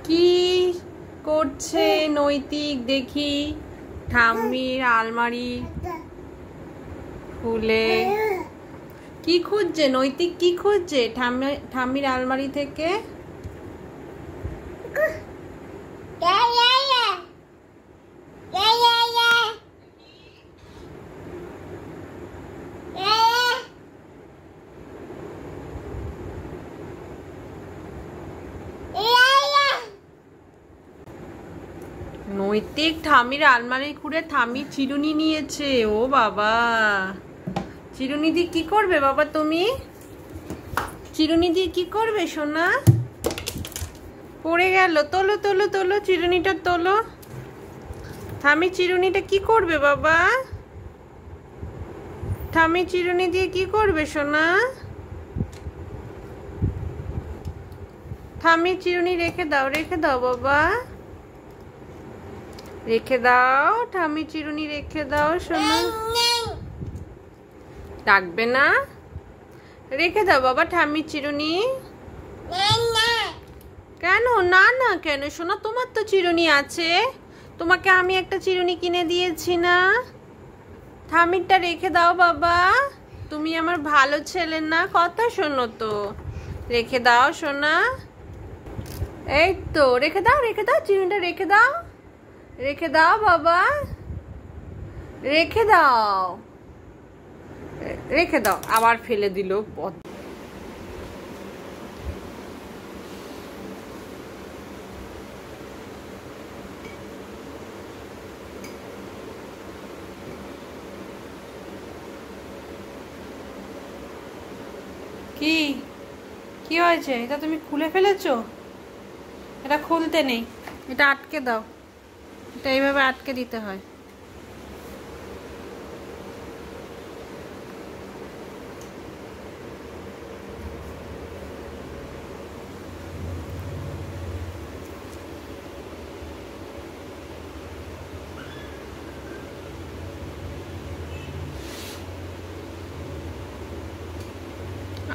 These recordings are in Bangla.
কি করছে নৈতিক দেখি? ঠাম্মির আলমারি খুলে কি খুঁজছে নৈতিক? কি খুঁজছে ঠাম্মির আলমারি থেকে? নৈতিক ঠাম্মির আলমারি খুঁড়ে ঠাম্মির চিরুনি নিয়েছে। ও বাবা, চিরুনি দিয়ে কি করবে বাবা তুমি? চিরুনি দিয়ে কি করবে সোনা? পড়ে গেল। তোলো তোলো তোলো, চিরুনিটা তোলো। ঠাম্মির চিরুনিটা কি করবে বাবা? ঠাম্মির চিরুনি দিয়ে কি করবে সোনা? ঠাম্মির চিরুনি রেখে দাও, রেখে দাও বাবা, রেখে দাও। ঠাম্মির চিরুনি রেখে দাও সোনা। ডাকবে না? রেখে দাও বাবা ঠাম্মির চিরুনি। কেন না? না কেন সোনা? তোমার তো চিরুনি আছে, তোমাকে আমি একটা চিরুনি কিনে দিয়েছি না? ঠাম্মিরটা রেখে দাও বাবা, তুমি আমার ভালো ছেলে না? কথা শোনো তো, রেখে দাও সোনা। এই তো রেখে দাও, রেখে দাও, চিরুনিটা রেখে দাও, রেখে দাও বাবা, রেখে দাও, রেখে দাও। আবার ফেলে দিল। কি কি হয়েছে? এটা তুমি খুলে ফেলেছো? এটা খুলতে নেই, এটা আটকে দাও। এটা এইভাবে আটকে দিতে হয়।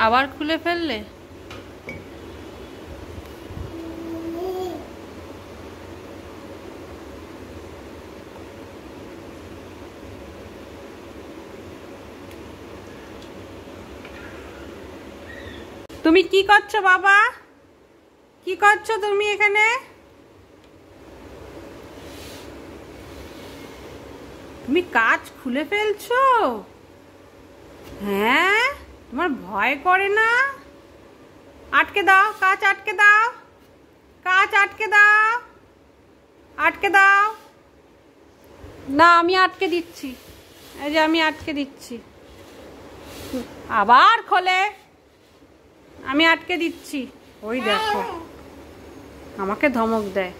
আবার খুলে ফেললে? তুমি কি করছো বাবা? কি করছো তুমি এখানে? তুমি কাঁচ খুলে ফেলছো? হ্যাঁ, তোমার ভয় করে না? আটকে দাও, কাঁচ আটকে দাও, কাঁচ আটকে দাও, আটকে দাও। না, আমি আটকে দিচ্ছি, এই যে আমি আটকে দিচ্ছি। আবার খোলে, আমি আটকে দিচ্ছি। ওই দেখো আমাকে ধমক দেয়।